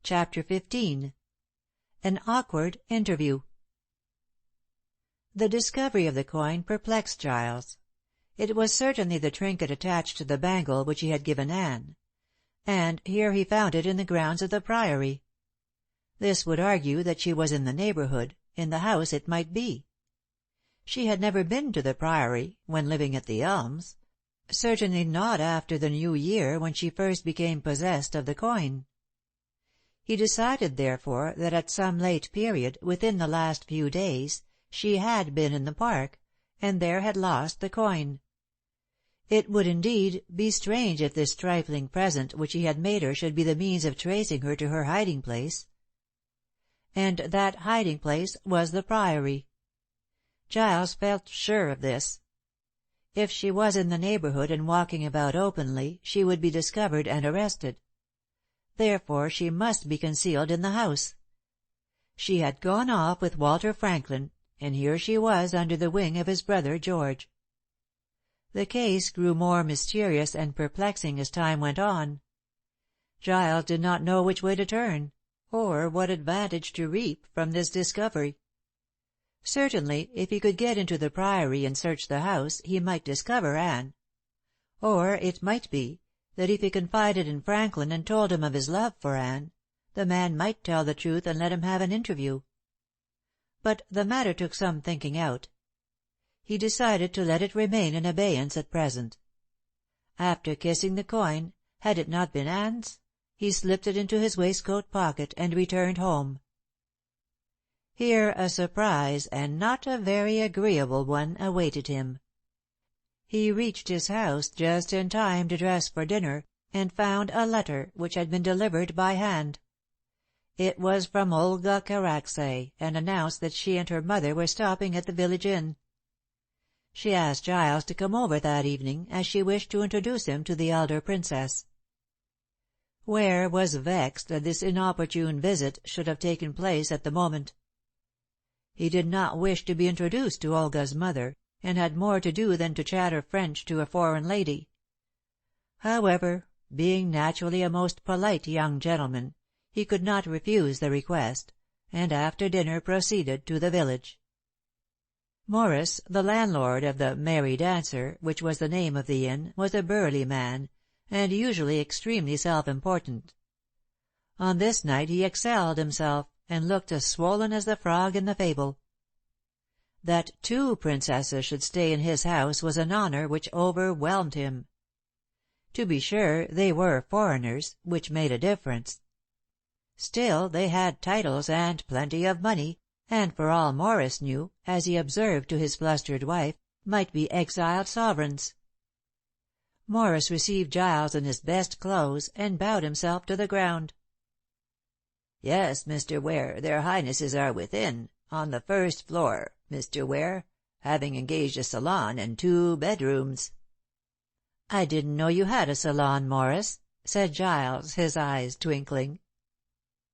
CHAPTER XV. An awkward interview. The discovery of the coin perplexed Giles. It was certainly the trinket attached to the bangle which he had given Anne, and here he found it in the grounds of the Priory. This would argue that she was in the neighborhood, in the house it might be. She had never been to the Priory when living at the Elms, certainly not after the New Year, when she first became possessed of the coin. He decided, therefore, that at some late period, within the last few days, she had been in the park, and there had lost the coin. It would, indeed, be strange if this trifling present which he had made her should be the means of tracing her to her hiding place. And that hiding place was the Priory. Giles felt sure of this. If she was in the neighborhood and walking about openly, she would be discovered and arrested. Therefore she must be concealed in the house. She had gone off with Walter Franklin, and here she was under the wing of his brother George. The case grew more mysterious and perplexing as time went on. Giles did not know which way to turn, or what advantage to reap from this discovery. Certainly, if he could get into the Priory and search the house, he might discover Anne. Or it might be that if he confided in Franklin and told him of his love for Anne, the man might tell the truth and let him have an interview. But the matter took some thinking out. He decided to let it remain in abeyance at present. After kissing the coin, had it not been Anne's, he slipped it into his waistcoat pocket and returned home. Here a surprise, and not a very agreeable one, awaited him. He reached his house just in time to dress for dinner, and found a letter which had been delivered by hand. It was from Olga Karacsay, and announced that she and her mother were stopping at the village inn. She asked Giles to come over that evening, as she wished to introduce him to the elder princess. Ware was vexed that this inopportune visit should have taken place at the moment. He did not wish to be introduced to Olga's mother, and had more to do than to chatter French to a foreign lady. However, being naturally a most polite young gentleman, he could not refuse the request, and after dinner proceeded to the village. Morris, the landlord of the Merry Dancer, which was the name of the inn, was a burly man, and usually extremely self-important. On this night he excelled himself, and looked as swollen as the frog in the fable. That 2 princesses should stay in his house was an honor which overwhelmed him. To be sure, they were foreigners, which made a difference. Still, they had titles and plenty of money, and for all Morris knew, as he observed to his flustered wife, might be exiled sovereigns. Morris received Giles in his best clothes, and bowed himself to the ground. "Yes, Mr. Ware, their highnesses are within, on the first floor, Mr. Ware, having engaged a salon and 2 bedrooms." "I didn't know you had a salon, Morris," said Giles, his eyes twinkling.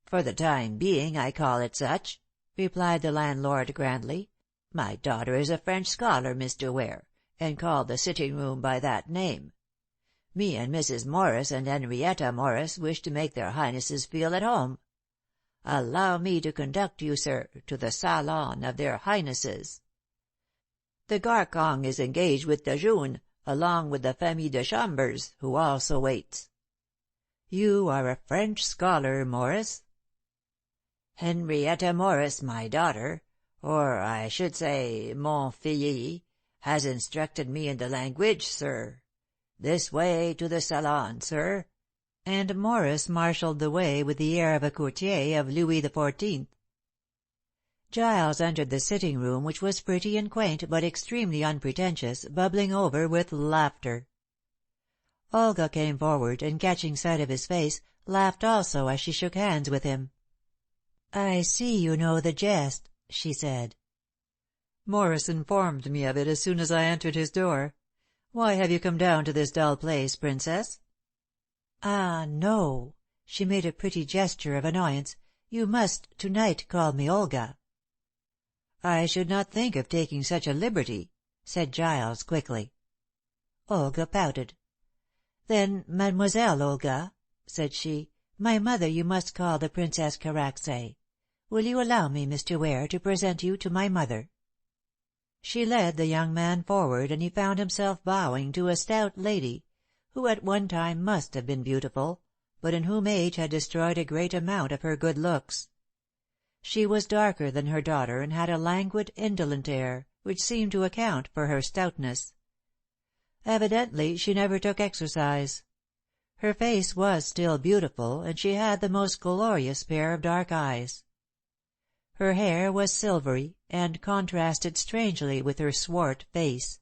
"For the time being I call it such," replied the landlord grandly. "My daughter is a French scholar, Mr. Ware, and called the sitting-room by that name. Me and Mrs. Morris and Henrietta Morris wish to make their highnesses feel at home. Allow me to conduct you, sir, to the salon of their highnesses. The Garcong is engaged with the June, along with the famille de Chambers, who also waits. You are a French scholar, Morris?" "Henrietta Morris, my daughter, or I should say mon fille, has instructed me in the language, sir. This way to the salon, sir." And Morris marshaled the way with the air of a courtier of Louis XIV. Giles entered the sitting-room, which was pretty and quaint but extremely unpretentious, bubbling over with laughter. Olga came forward, and catching sight of his face, laughed also as she shook hands with him. "I see you know the jest," she said. "Morris informed me of it as soon as I entered his door. Why have you come down to this dull place, Princess?" "Ah, no." She made a pretty gesture of annoyance. "You must to-night call me Olga." "I should not think of taking such a liberty," said Giles quickly. Olga pouted. "Then Mademoiselle Olga," said she, My mother you must call the Princess Karacsay. Will you allow me, Mr. Ware, to present you to my mother?" She led the young man forward, and he found himself bowing to a stout lady, who at one time must have been beautiful, but in whom age had destroyed a great amount of her good looks. She was darker than her daughter, and had a languid, indolent air, which seemed to account for her stoutness. Evidently she never took exercise. Her face was still beautiful, and she had the most glorious pair of dark eyes. Her hair was silvery, and contrasted strangely with her swart face.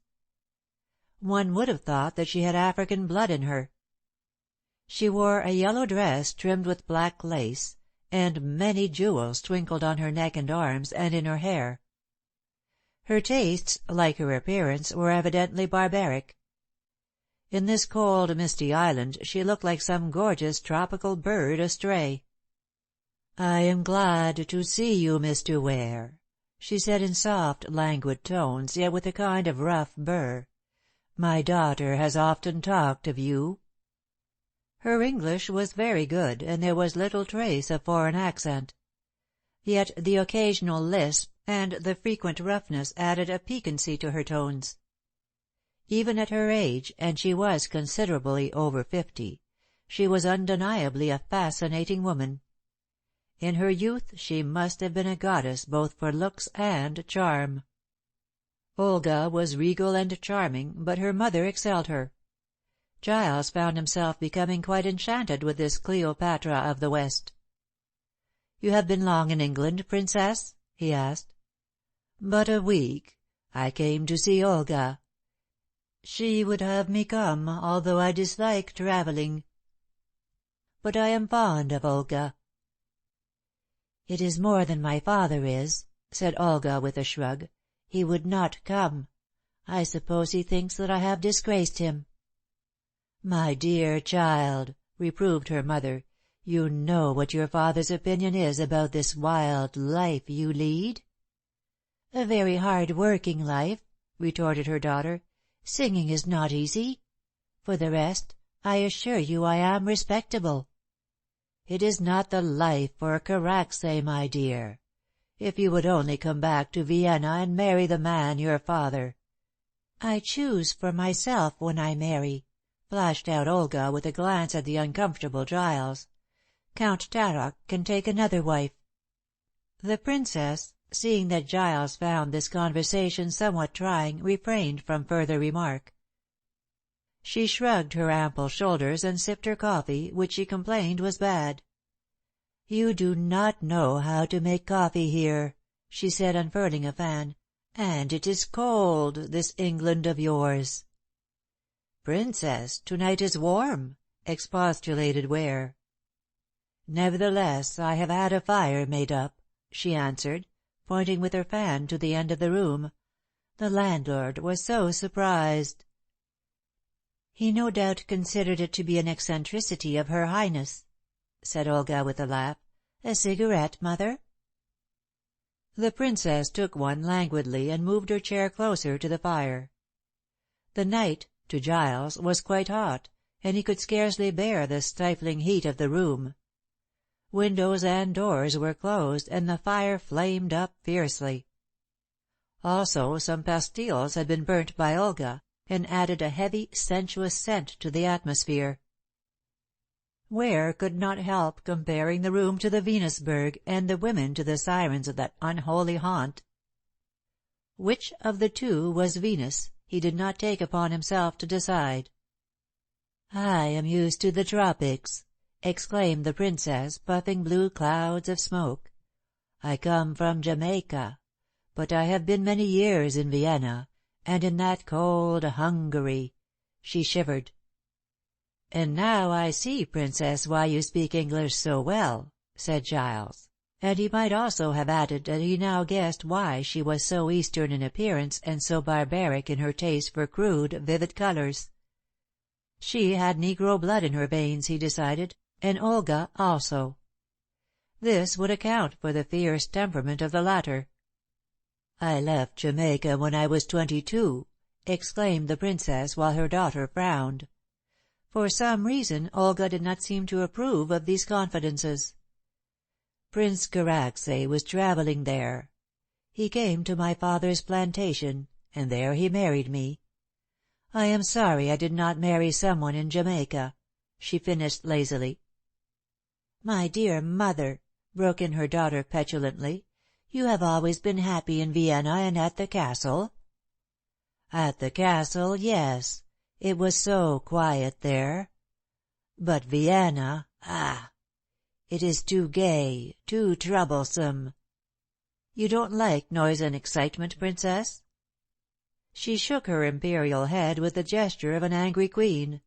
One would have thought that she had African blood in her. She wore a yellow dress trimmed with black lace, and many jewels twinkled on her neck and arms, and in her hair. Her tastes, like her appearance, were evidently barbaric. In this cold, misty island she looked like some gorgeous tropical bird astray. "I am glad to see you, Mr. Ware," she said in soft, languid tones, yet with a kind of rough burr. "My daughter has often talked of you." Her English was very good, and there was little trace of foreign accent. Yet the occasional lisp and the frequent roughness added a piquancy to her tones. Even at her age, and she was considerably over 50, she was undeniably a fascinating woman. In her youth she must have been a goddess both for looks and charm. Olga was regal and charming, but her mother excelled her. Giles found himself becoming quite enchanted with this Cleopatra of the West. "You have been long in England, Princess?" he asked. "But a week. I came to see Olga. She would have me come, although I dislike traveling. But I am fond of Olga." "It is more than my father is," said Olga with a shrug. "He would not come. I suppose he thinks that I have disgraced him." "My dear child," reproved her mother, "you know what your father's opinion is about this wild life you lead." "A very hard-working life," retorted her daughter. "Singing is not easy. For the rest, I assure you I am respectable." "It is not the life for a Karacsay, my dear. If you would only come back to Vienna and marry the man your father—" "I choose for myself when I marry," flashed out Olga with a glance at the uncomfortable Giles. "Count Taroc can take another wife." The Princess, seeing that Giles found this conversation somewhat trying, refrained from further remark. She shrugged her ample shoulders and sipped her coffee, which she complained was bad. "You do not know how to make coffee here," she said, unfurling a fan, "and it is cold, this England of yours." "Princess, to-night is warm," expostulated Ware. "Nevertheless, I have had a fire made up," she answered, pointing with her fan to the end of the room. "The landlord was so surprised." "He no doubt considered it to be an eccentricity of Her Highness," said Olga with a laugh. "A cigarette, mother?" The Princess took one languidly, and moved her chair closer to the fire. The night, to Giles, was quite hot, and he could scarcely bear the stifling heat of the room. Windows and doors were closed, and the fire flamed up fiercely. Also some pastilles had been burnt by Olga, and added a heavy, sensuous scent to the atmosphere. Ware could not help comparing the room to the Venusberg, and the women to the sirens of that unholy haunt. Which of the two was Venus, he did not take upon himself to decide. "I am used to the tropics," exclaimed the Princess, puffing blue clouds of smoke. "I come from Jamaica, but I have been many years in Vienna, and in that cold Hungary." She shivered. "And now I see, Princess, why you speak English so well," said Giles, and he might also have added that he now guessed why she was so Eastern in appearance and so barbaric in her taste for crude, vivid colors. She had Negro blood in her veins, he decided, and Olga also. This would account for the fierce temperament of the latter. "I left Jamaica when I was 22," exclaimed the Princess, while her daughter frowned. For some reason Olga did not seem to approve of these confidences. "Prince Karacsay was traveling there. He came to my father's plantation, and there he married me. I am sorry I did not marry someone in Jamaica," she finished lazily. "My dear mother," broke in her daughter petulantly, "you have always been happy in Vienna and at the castle." "At the castle, yes. It was so quiet there. But Vienna, ah! It is too gay, too troublesome." "You don't like noise and excitement, Princess?" She shook her imperial head with the gesture of an angry queen.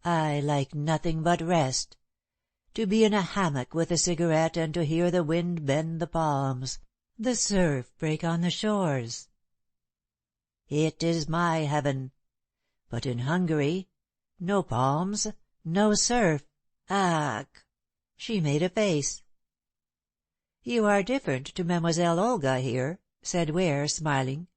"I like nothing but rest. To be in a hammock with a cigarette and to hear the wind bend the palms, the surf break on the shores. It is my heaven. But in Hungary, no palms, no surf. Ach!" She made a face. "You are different to Mademoiselle Olga here," said Ware, smiling.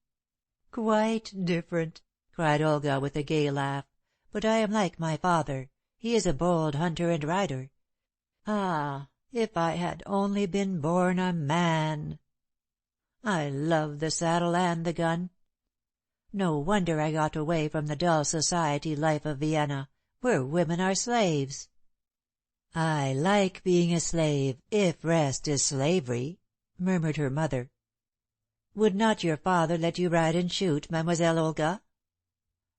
"Quite different," cried Olga, with a gay laugh. "But I am like my father. He is a bold hunter and rider. Ah, if I had only been born a man! I love the saddle and the gun. No wonder I got away from the dull society life of Vienna, where women are slaves." "I like being a slave, if rest is slavery," murmured her mother. "Would not your father let you ride and shoot, Mademoiselle Olga?"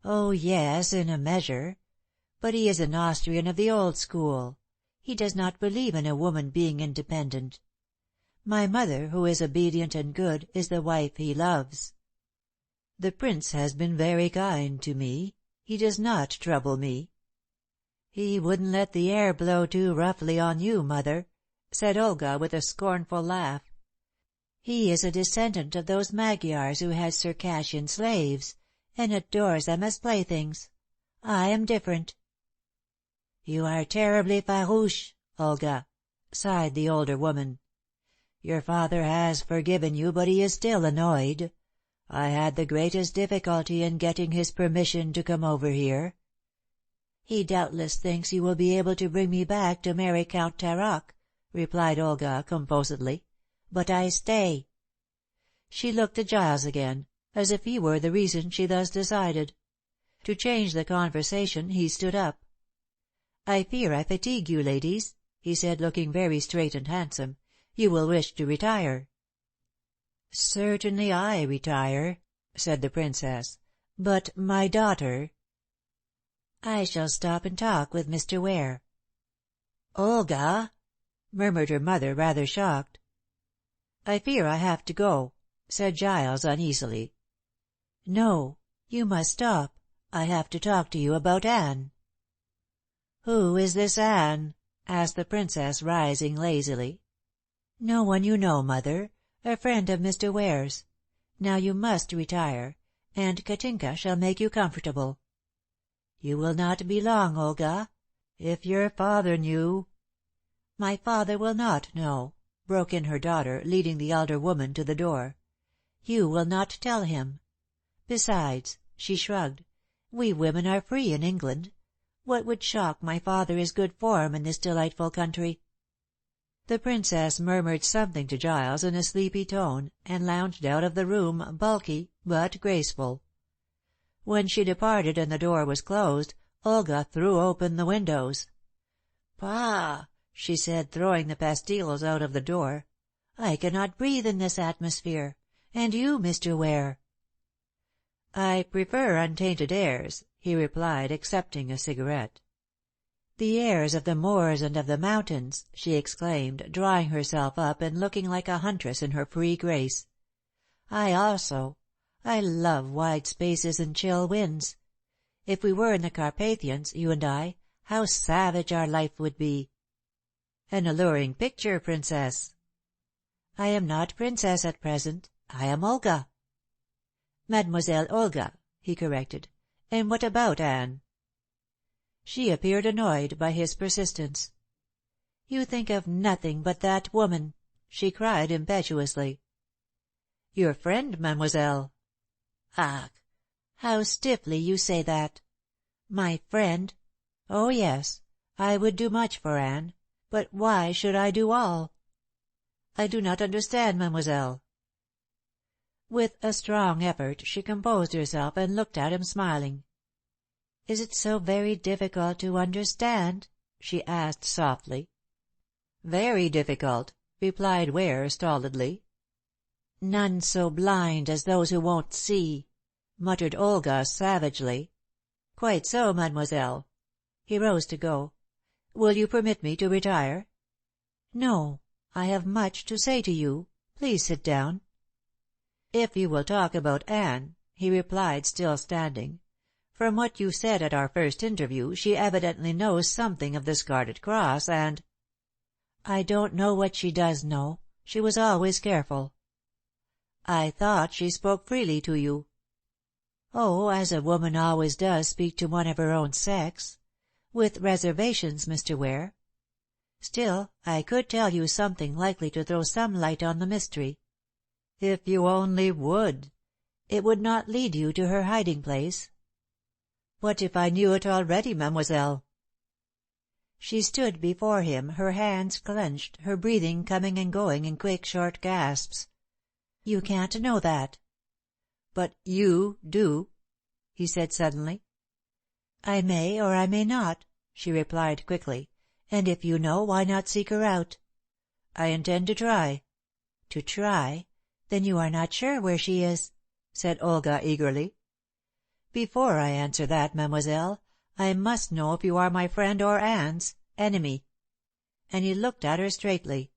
"Oh, yes, in a measure. But he is an Austrian of the old school. He does not believe in a woman being independent. My mother, who is obedient and good, is the wife he loves. The Prince has been very kind to me. He does not trouble me." "He wouldn't let the air blow too roughly on you, mother," said Olga, with a scornful laugh. "He is a descendant of those Magyars who had Circassian slaves, and adores them as playthings. I am different." "You are terribly farouche, Olga," sighed the older woman. "Your father has forgiven you, but he is still annoyed. I had the greatest difficulty in getting his permission to come over here." "He doubtless thinks you will be able to bring me back to marry Count Taroc," replied Olga, composedly. "But I stay." She looked at Giles again, as if he were the reason she thus decided. To change the conversation he stood up. "I fear I fatigue you, ladies," he said, looking very straight and handsome. "You will wish to retire." "Certainly I retire," said the Princess. "But my daughter—" "I shall stop and talk with Mr. Ware." "Olga!" murmured her mother, rather shocked. "I fear I have to go," said Giles uneasily. "No, you must stop. I have to talk to you about Anne." "Who is this Anne?" asked the Princess, rising lazily. "No one you know, mother. A friend of Mr. Ware's. Now you must retire, and Katinka shall make you comfortable. You will not be long, Olga. If your father knew—" "My father will not know," broke in her daughter, leading the elder woman to the door. "You will not tell him. Besides," she shrugged, "we women are free in England. What would shock my father is good form in this delightful country." The Princess murmured something to Giles in a sleepy tone, and lounged out of the room, bulky but graceful. When she departed and the door was closed, Olga threw open the windows. "Pah!" she said, throwing the pastilles out of the door. "I cannot breathe in this atmosphere. And you, Mr. Ware?" "I prefer untainted airs," he replied, accepting a cigarette. "The airs of the moors and of the mountains!" she exclaimed, drawing herself up and looking like a huntress in her free grace. "I also. I love wide spaces and chill winds. If we were in the Carpathians, you and I, how savage our life would be!" "An alluring picture, Princess." "I am not Princess at present. I am Olga." "Mademoiselle Olga," he corrected. "And what about Anne?" She appeared annoyed by his persistence. "You think of nothing but that woman," she cried impetuously. "Your friend, Mademoiselle." "Ach! How stiffly you say that. My friend! Oh, yes, I would do much for Anne, but why should I do all?" "I do not understand, mademoiselle." With a strong effort she composed herself and looked at him, smiling. "Is it so very difficult to understand?" she asked softly. "Very difficult," replied Ware stolidly. "None so blind as those who won't see," muttered Olga savagely. "Quite so, mademoiselle." He rose to go. "Will you permit me to retire?" "No. I have much to say to you. Please sit down." "If you will talk about Anne," he replied, still standing. "From what you said at our first interview, she evidently knows something of the Scarlet Cross, and—" "I don't know what she does know. She was always careful." "I thought she spoke freely to you." "Oh, as a woman always does speak to one of her own sex. With reservations, Mr. Ware. Still, I could tell you something likely to throw some light on the mystery." "If you only would." "It would not lead you to her hiding place." "What if I knew it already, mademoiselle?" She stood before him, her hands clenched, her breathing coming and going in quick, short gasps. "You can't know that." "But you do," he said suddenly. "I may or I may not," she replied quickly. "And if you know, why not seek her out?" "I intend to try." "To try? Then you are not sure where she is," said Olga eagerly. "Before I answer that, mademoiselle, I must know if you are my friend or Anne's enemy." And he looked at her straightly.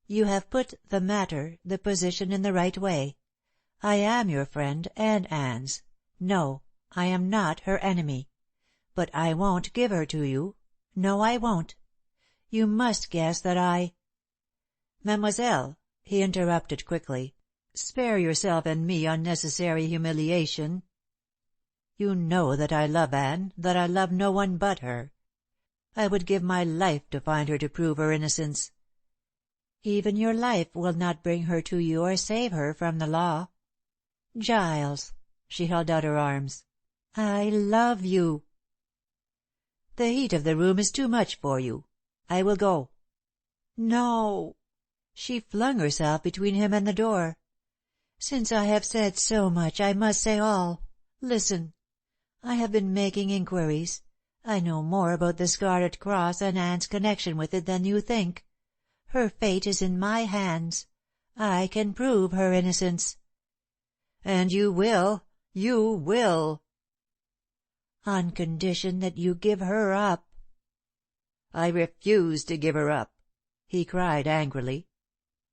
"You have put the matter, the position in the right way. I am your friend and Anne's. No, I am not her enemy. But I won't give her to you. No, I won't. You must guess that I—" "Mademoiselle," he interrupted quickly, "spare yourself and me unnecessary humiliation. You know that I love Anne, that I love no one but her. I would give my life to find her, to prove her innocence." "Even your life will not bring her to you or save her from the law." "Giles," she held out her arms, "I love you." "The heat of the room is too much for you. I will go." "No." She flung herself between him and the door. "Since I have said so much, I must say all. Listen. I have been making inquiries. I know more about the Scarlet Cross and Anne's connection with it than you think. Her fate is in my hands. I can prove her innocence." "And you will. You will." "On condition that you give her up." "I refuse to give her up," he cried angrily.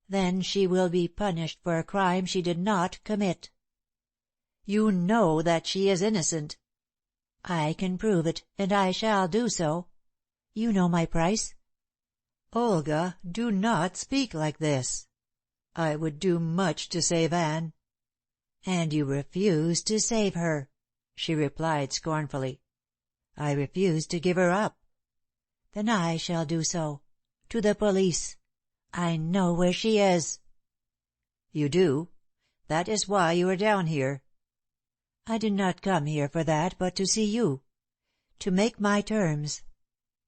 "Then she will be punished for a crime she did not commit." "You know that she is innocent." "I can prove it, and I shall do so. You know my price." "Olga, do not speak like this. I would do much to save Anne." "And you refuse to save her," she replied scornfully. "I refuse to give her up." "Then I shall do so. To the police. I know where she is." "You do? That is why you are down here." "I did not come here for that, but to see you. To make my terms.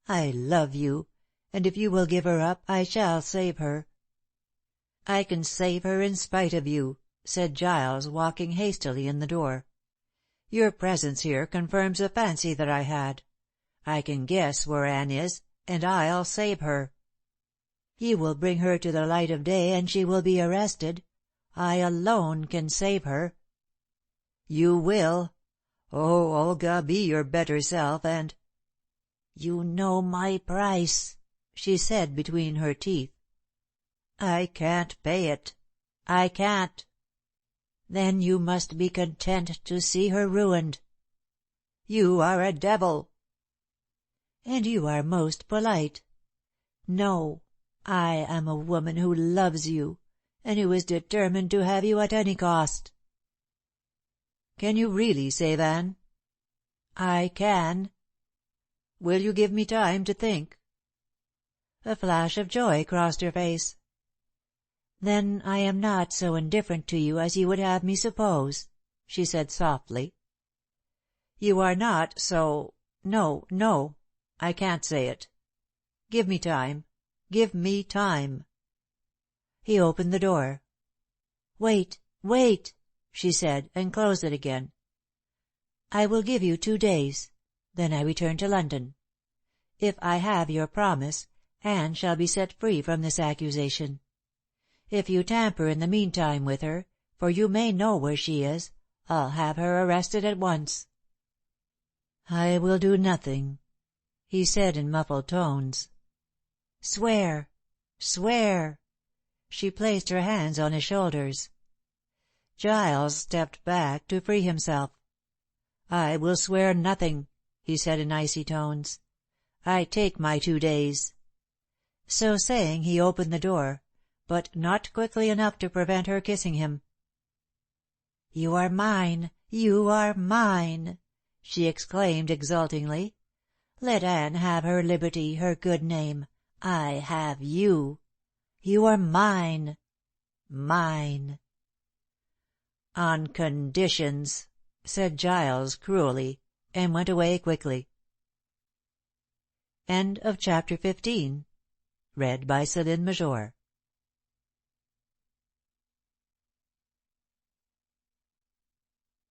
I love you, and if you will give her up, I shall save her." "I can save her in spite of you," said Giles, walking hastily in the door. "Your presence here confirms a fancy that I had. I can guess where Anne is, and I'll save her." "You will bring her to the light of day, and she will be arrested. I alone can save her." "You will. Oh, Olga, be your better self, and—" "You know my price," she said between her teeth. "I can't pay it. I can't." "Then you must be content to see her ruined." "You are a devil." "And you are most polite. No, I am a woman who loves you, and who is determined to have you at any cost." "Can you really save Anne?" "I can." "Will you give me time to think?" A flash of joy crossed her face. "Then I am not so indifferent to you as you would have me suppose," she said softly. "You are not so No, no, I can't say it. Give me time. Give me time." He opened the door. "Wait, wait," she said, and closed it again. "I will give you 2 days. Then I return to London. If I have your promise, Anne shall be set free from this accusation. If you tamper in the meantime with her, for you may know where she is, I'll have her arrested at once." "I will do nothing," he said in muffled tones. "Swear! Swear!" She placed her hands on his shoulders. Giles stepped back to free himself. "I will swear nothing," he said in icy tones. "I take my 2 days." So saying, he opened the door, but not quickly enough to prevent her kissing him. "You are mine! You are mine!" she exclaimed exultingly. "Let Anne have her liberty, her good name. I have you. You are mine. Mine." "On conditions," said Giles cruelly, and went away quickly. Chapter 16. Read by Céline Major